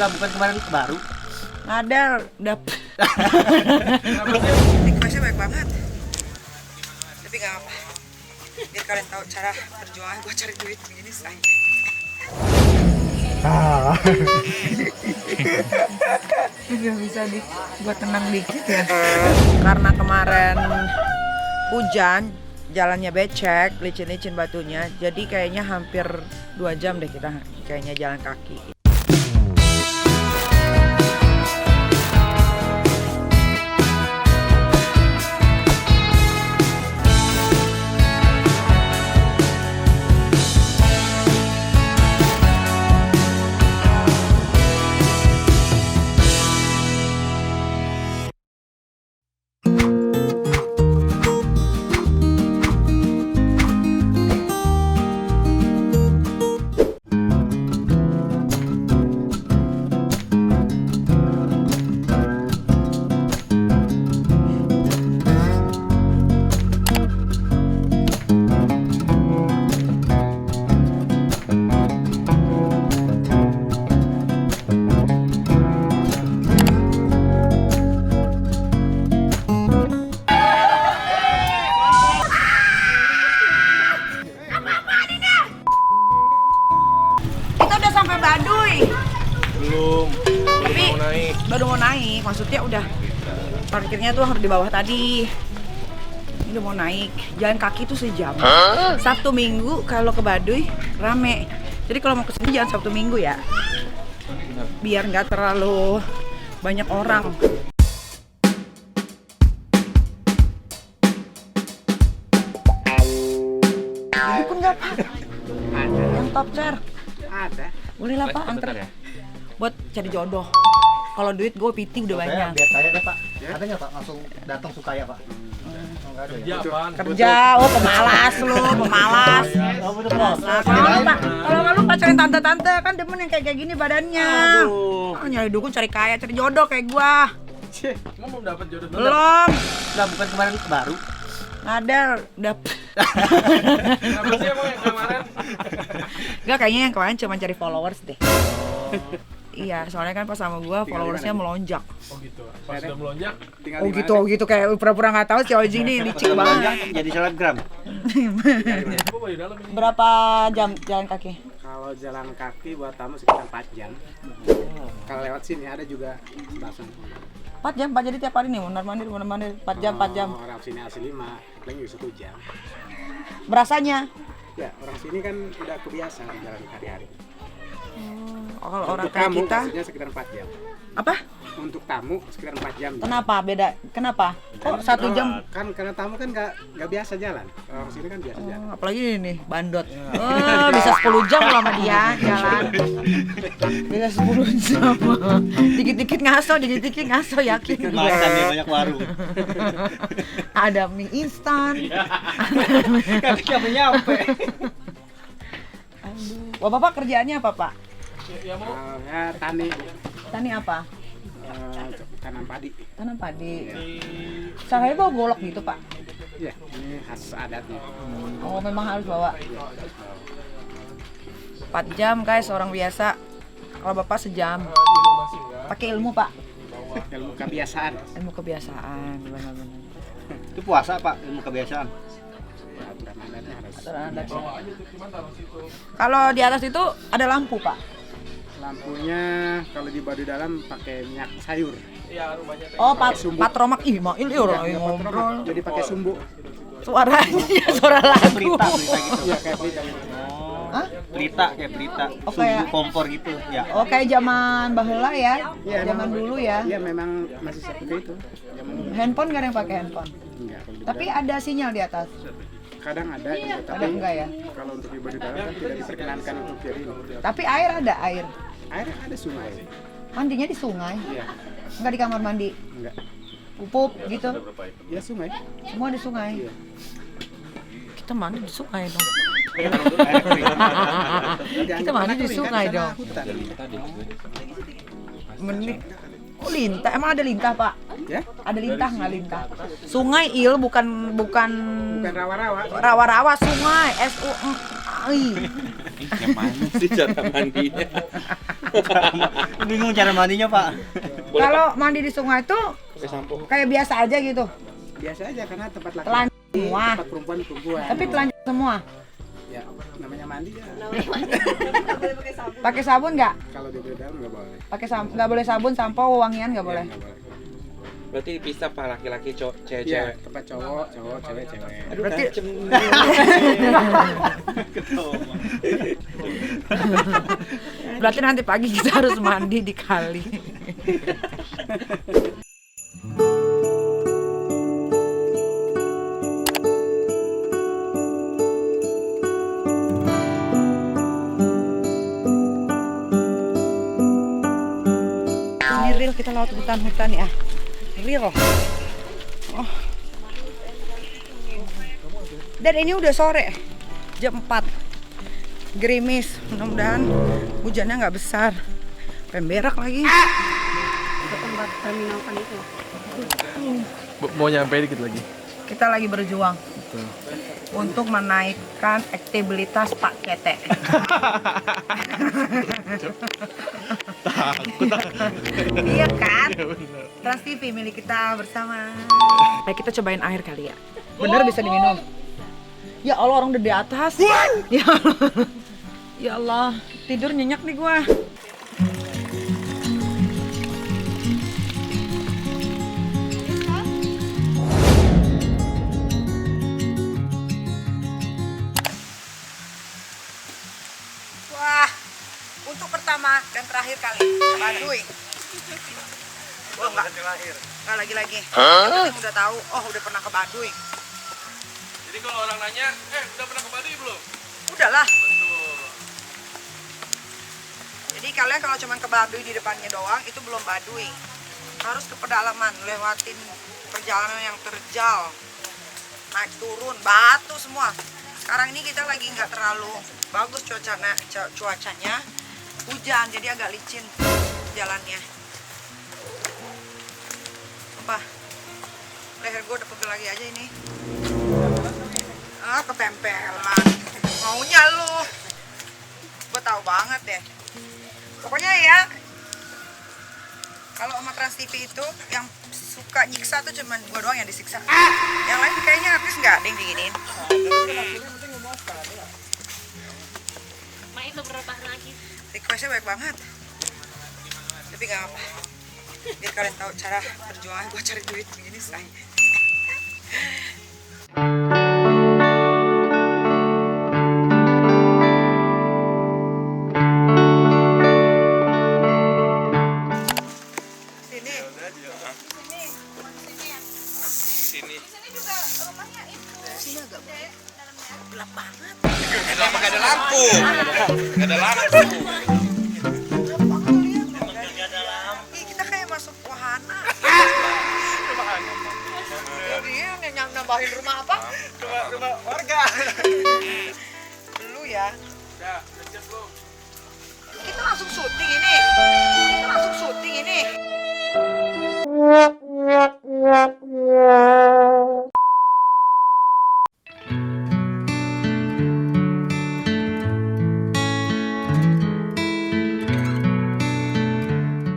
Lah bukan kemarin baru. Ada, udah. Requestnya banyak banget. Tapi gak apa. Biar kalian tahu cara perjuangan gue cari duit begini say. Udah bisa buat tenang dikit ya. Karena kemarin hujan, jalannya becek, licin-licin batunya. Jadi kayaknya hampir 2 jam deh kita kayaknya jalan kaki. Baru mau naik, maksudnya udah parkirnya tuh harus di bawah tadi. Ini udah mau naik, jalan kaki tuh sejam. Sabtu Minggu kalau ke Baduy rame. Jadi kalau mau kesini jangan Sabtu Minggu ya, biar nggak terlalu banyak orang. Ini pun nggak apa? Ada. Yang top chair? Ada. Boleh lah Pak, antar. Ya? Buat cari jodoh. Kalau duit gue piting udah banyak. Biar saya deh Pak. Ada nggak Pak langsung datang Sukaya Pak? Nggak ada ya. Kerja, oh pemalas lu, pemalas. Kalau Pak, kalau nggak lu pacarin tante-tante kan demen yang kayak gini badannya. Nyari dukun, cari kaya, cari jodoh kayak gua. Emang belum dapat jodoh? Belum. Lah bukan kemarin baru. Ada, udah. Kenapa sih emang yang kemarin? Enggak, kayaknya yang kemarin cuma cari followers deh. Iya, soalnya kan pas sama gua followersnya melonjak. Oh gitu. Pas udah melonjak, Oh gitu kayak pura-pura nggak tahu si Ojing nih licik banget. Jadi selebgram. Gua baru dalam ini. Berapa jam jalan kaki? Kalau jalan kaki buat tamu sekitar 4 jam. Kalau lewat sini ada juga belasan. 4 jam, 4 jadi tiap hari nih, mondar-mandir 4 jam, 4 jam. Orang sini asli 5, paling 1 jam. Berasanya? Ya, orang sini kan udah kebiasa jalan hari-hari. Oh, kalau orang Untuk kayak tamu kita maksudnya sekitar 4 jam. apa? Untuk tamu sekitar 4 jam. Kenapa beda? Kenapa? Kok 1 jam? Kan karena tamu kan nggak biasa jalan. Orang sini kan biasa jalan. Apalagi ini nih, bandot. Oh, bisa 10 jam loh sama dia jalan. Bisa 10 jam. Dikit-dikit ngaso yakin gue. Makan ya banyak warung. Ada mie instan. Kaki siapa nyampe? Aduh. Wah, Bapak kerjaannya apa, Pak? Ya mau Ya tani, Tani apa? tanam padi. Tanam padi. Sehari bawa golok gitu, Pak? Ya, ini khas adatnya. Oh, memang harus bawa. 4 jam, guys, orang biasa. Kalau Bapak sejam. di rumah sih enggak. Pakai ilmu, Pak. Ilmu kebiasaan. Ilmu kebiasaan, benar-benar. Itu puasa Pak, ilmu kebiasaan. Aturan adatnya harus. Aturan adat. Bawa aja tuh, cuman taruh situ. Kalau di atas itu ada lampu, Pak. Lampunya kalau di baduy dalam pakai minyak sayur. Iya, rumahnya kayak Oh, sumbu. patromak. Ih, Mail ya orang Nggak ngobrol. patromak, jadi pakai sumbu. Suaranya suara lagu. Berita gitu. Iya, kayak pelita gitu. Hah? Berita kayak berita. Oh, Sumbu kayak- kompor gitu ya. Oh, kayak zaman baheula ya. Iya, Zaman emang- dulu ya. Iya, memang masih seperti itu. Zaman dulu. Handphone nggak ada yang pakai handphone. Enggak, kalau di Tapi dalam. ada sinyal di atas. Kadang ada gitu, tapi Ada enggak ya? kalau untuk di baduy dalam kan tidak diperkenankan untuk via ini. Tapi air ada air. Air ada sungai. Mandinya di sungai. Iya, Enggak di kamar mandi. enggak. Pupup gitu. Ya sungai. Semua di sungai. Iya. Kita mandi di sungai dong. Jangan Kita mandi di kering, kan sungai di sana dong. hutan. Oh, lintah. Emang ada lintah, Pak? Ya, Ada lintah nggak lintah? Sungai bukan bukan rawa-rawa. rawa-rawa, sungai. SU. Gimana sih cara mandinya? Bingung cara mandinya, Pak. Kalau mandi di sungai itu Pakai sampo. kayak biasa aja gitu. Biasa aja karena tempat laki Telanjang semua. tempat perempuan perempuan. Tapi telanjang semua. Ya namanya mandi ya. Pakai sabun nggak? Kalau di dalam nggak boleh. Pakai nggak boleh sabun, sampo, wangian nggak boleh. Ya, nggak boleh. Berarti bisa pak laki-laki Iya, cewek-cewek. tempat cowok, cewek. Aduh, Berarti tancem. berarti nanti pagi kita harus mandi di kali. Ini real kita lewat hutan-hutan ya. Real. Oh. Dan ini udah sore. Jam 4. Gerimis. Mudah-mudahan hujannya nggak besar. Pemberak lagi. Tempat terminal kan itu. Mau nyampe dikit lagi. Kita lagi berjuang untuk menaikkan elektabilitas Pak Kete. Iya kan? Trans TV milik kita bersama. Baik, kita cobain air kali ya. Bener bisa diminum. Ya Allah, orang udah di atas. Ya Allah. Ya Allah, tidur nyenyak nih gua. Wah, untuk pertama dan terakhir kali Baduy. Wah, enggak lagi-lagi. Yang udah tahu, oh udah pernah ke Baduy. Jadi kalau orang nanya, udah pernah ke Baduy belum? Udahlah. Betul. Jadi kalian kalau cuma ke Baduy di depannya doang, itu belum Baduy. Harus ke pedalaman, lewatin perjalanan yang terjal. Naik turun, batu semua. Sekarang ini kita lagi nggak terlalu bagus cuacanya. Hujan, jadi agak licin jalannya. Apa? Leher gue udah pegel lagi aja ini. Ah, ketempelan. Maunya lu. Gue tahu banget deh. Pokoknya ya, kalau sama Trans TV itu yang suka nyiksa tuh cuman gue doang yang disiksa. Yang lain kayaknya habis nggak ada yang diginiin. Mak itu berapa lagi? Requestnya banyak banget. Tapi nggak apa. Biar kalian tahu cara perjuangan gue cari duit begini say. Sini. Sini agak gelap banget. Kenapa nggak ada lampu? Nggak ada lampu. Gelap banget lihat. Ih, kita kayak masuk wahana. Jadi yang nambahin rumah apa? Rumah warga. Dulu ya. Udah cek lu. Kita langsung syuting ini.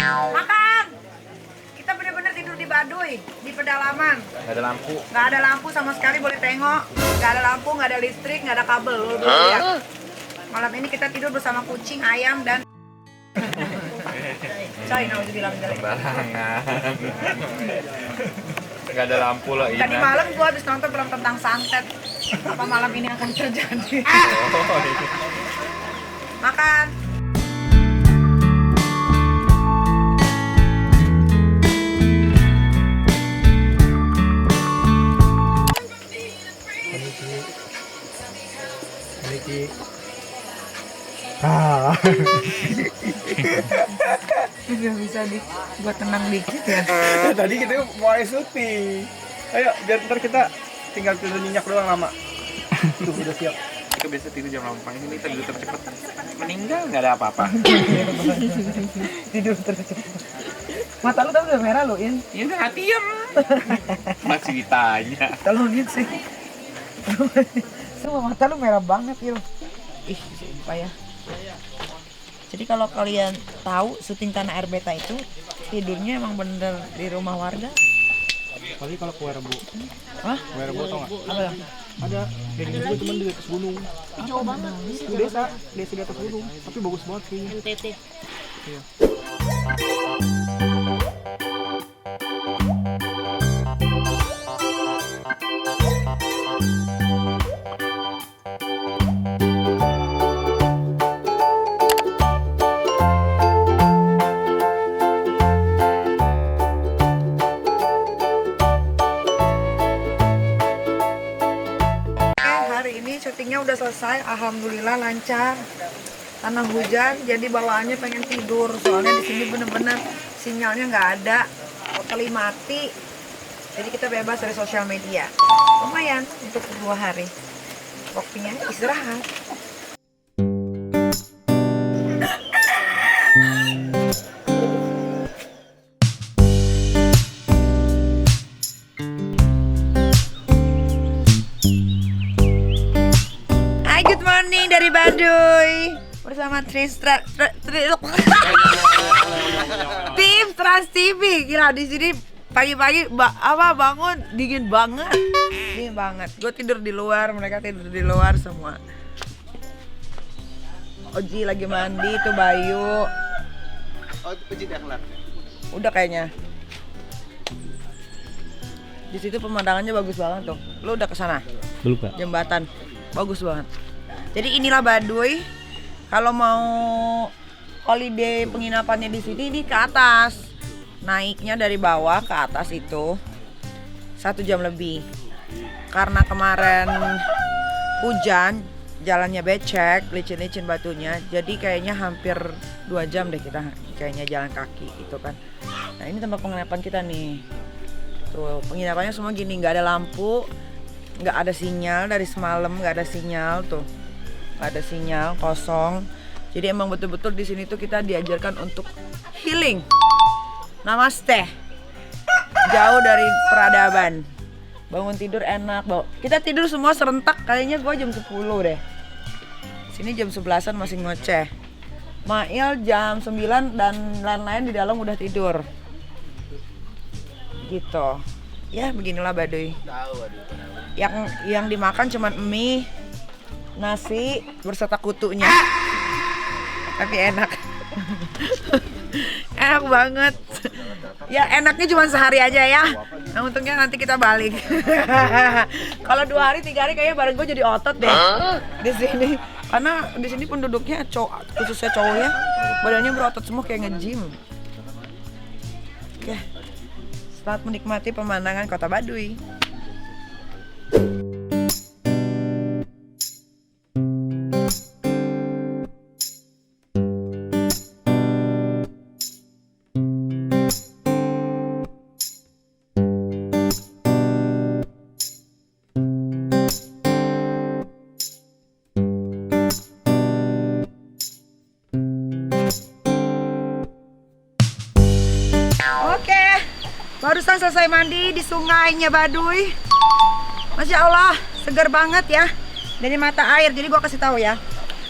Makan. Kita bener-bener tidur di Baduy, di pedalaman. Nggak ada lampu. Nggak ada lampu sama sekali, boleh tengok. Nggak ada lampu, nggak ada listrik, nggak ada kabel. Lu boleh lihat. Malam ini kita tidur bersama kucing, ayam, dan Coy, nauzubillah min dzalik. Barangan. Nggak ada lampu lah. Tadi malam gua habis nonton film tentang santet. Apa malam ini akan terjadi? Makan. Gak bisa di buat tenang dikit ya. Tadi kita mau syuting. Ayo, biar ntar kita tinggal tidur nyenyak doang lama. Tuh udah siap. Kita biasa tidur jam 8 pagi, ini tidur tercepat. Meninggal nggak ada apa-apa. Tidur terus. Mata lu tapi udah merah lo, In. Ya udah diem. Masih ditanya. Kalau gitu sih. Semua mata lu merah banget, Il. Ih, sumpah ya. Jadi kalau kalian tahu syuting Tanah Air Beta itu tidurnya emang bener di rumah warga. Apalagi kalau ke Werebo. Hah? Werebo tau nggak? Apa ya? Ada kayak gitu juga cuman di atas gunung. Jauh banget. Itu desa di atas gunung. Tapi bagus banget kayaknya. NTT. Iya. Hari ini syutingnya udah selesai, alhamdulillah lancar. Karena hujan, jadi bawaannya pengen tidur. Soalnya di sini bener-bener sinyalnya nggak ada, totally mati. Jadi kita bebas dari sosial media. Lumayan untuk 2 hari. Waktunya istirahat. Hai, good morning dari Baduy bersama tim Trans TV. Gila, di sini pagi-pagi bangun dingin banget. Gue tidur di luar, mereka tidur di luar semua. Oji lagi mandi tuh Bayu. Oh, Uji udah kelar. Udah kayaknya. Di situ pemandangannya bagus banget tuh. Lu udah kesana? Belum, Kak. Jembatan bagus banget. Jadi inilah Baduy. Kalau mau holiday penginapannya di sini di ke atas. Naiknya dari bawah ke atas itu 1 jam lebih. Karena kemarin hujan, jalannya becek, licin-licin batunya. Jadi kayaknya hampir 2 jam deh kita kayaknya jalan kaki gitu kan. Nah, ini tempat penginapan kita nih. Tuh, penginapannya semua gini, nggak ada lampu, nggak ada sinyal dari semalam, nggak ada sinyal tuh, nggak ada sinyal, kosong. Jadi emang betul-betul di sini tuh kita diajarkan untuk healing, namaste, jauh dari peradaban, bangun tidur enak, kita tidur semua serentak, kayaknya gue jam 10 deh, sini jam 11-an masih ngoceh, Mail jam 9 dan lain-lain di dalam udah tidur. Gitu ya, beginilah Baduy. Yang dimakan cuman mie, nasi berserta kutunya, tapi enak. Enak banget ya, enaknya cuma sehari aja ya. Nah, untungnya nanti kita balik. Kalau 2 hari 3 hari kayaknya bareng gue jadi otot deh di sini, karena di sini penduduknya cowok, khususnya cowok ya, badannya berotot semua kayak nge-gym. Oke, selamat menikmati pemandangan kota Baduy. Oke, barusan selesai mandi di sungainya Baduy. Masya Allah, segar banget ya dari mata air. Jadi gua kasih tahu ya,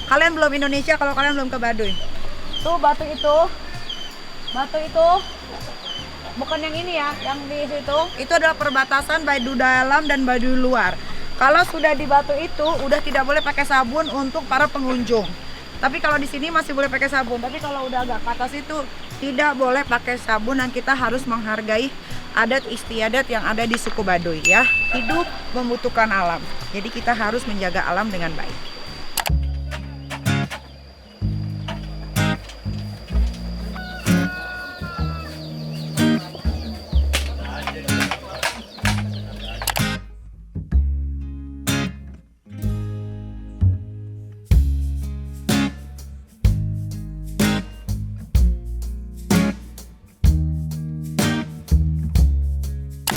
kalian belum Indonesia kalau kalian belum ke Baduy. Tuh batu itu bukan yang ini ya, yang di situ. Itu adalah perbatasan Baduy dalam dan Baduy luar. Kalau sudah di batu itu udah tidak boleh pakai sabun untuk para pengunjung. Tapi kalau di sini masih boleh pakai sabun. Tapi kalau udah agak ke atas itu tidak boleh pakai sabun, dan kita harus menghargai adat istiadat yang ada di suku Baduy ya. Hidup membutuhkan alam. Jadi kita harus menjaga alam dengan baik.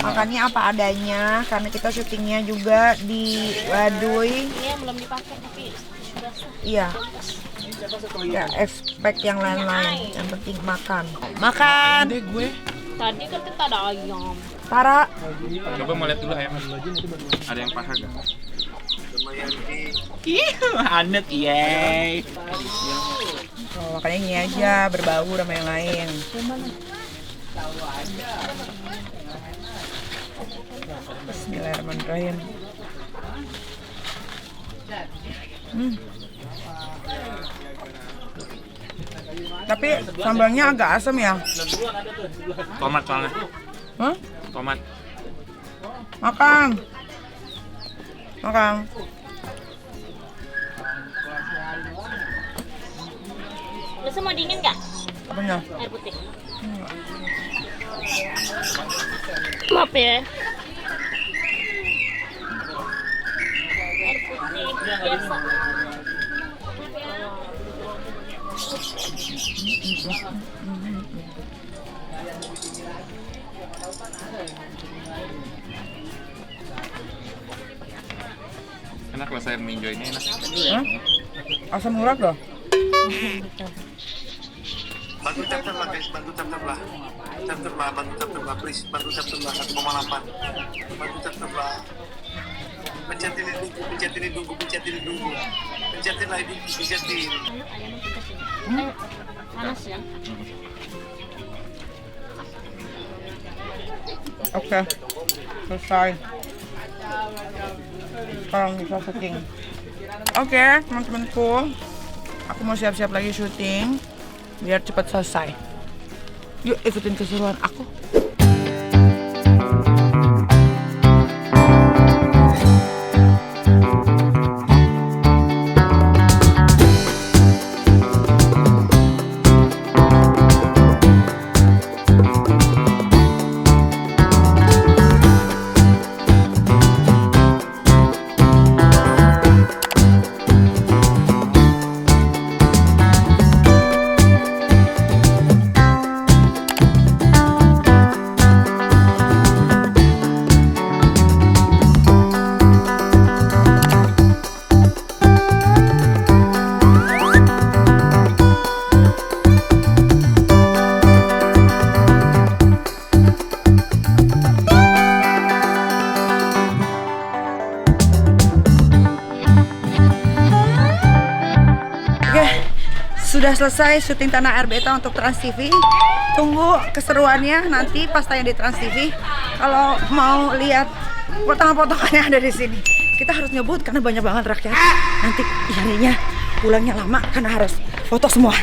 Makannya apa adanya, karena kita syutingnya juga di Baduy. Ini yang belum dipakai tapi sudah sah. Iya. Ya, expect yang lain-lain. Yang penting makan. Makan. Tadi kan kita ada ayam. Tara. Coba mau lihat dulu ayam. Ada yang paha gak? Ih, anet yeay. Oh, makanya ini aja berbau sama yang lain. Bismillahirrahmanirrahim. Tapi sambalnya agak asam ya. Tomat soalnya. Hah? Tomat. Makan. Makan. Bisa mau dingin nggak? Apanya? Air putih. Maaf ya. Air putih biasa. Enak lah saya menenjoy ini enak. Hah? Asam urat loh. Bantu tap lah guys, bantu tap lah. Bantu tap lah, please. Bantu tap lah 1,8. Bantu tap lah. Pencetin dulu. Pencetin lagi, pencetin. Panas ya. Oke. Selesai. Sekarang bisa syuting. Oke, teman-temanku. Aku mau siap-siap lagi syuting biar cepat selesai. Yuk ikutin keseruan aku. Sudah selesai syuting Tanah Air Beta untuk Trans TV. Tunggu keseruannya nanti pas tayang di Trans TV. Kalau mau lihat potongan-potongannya ada di sini. Kita harus nyebut karena banyak banget rakyat. Nanti harinya pulangnya lama karena harus foto semua.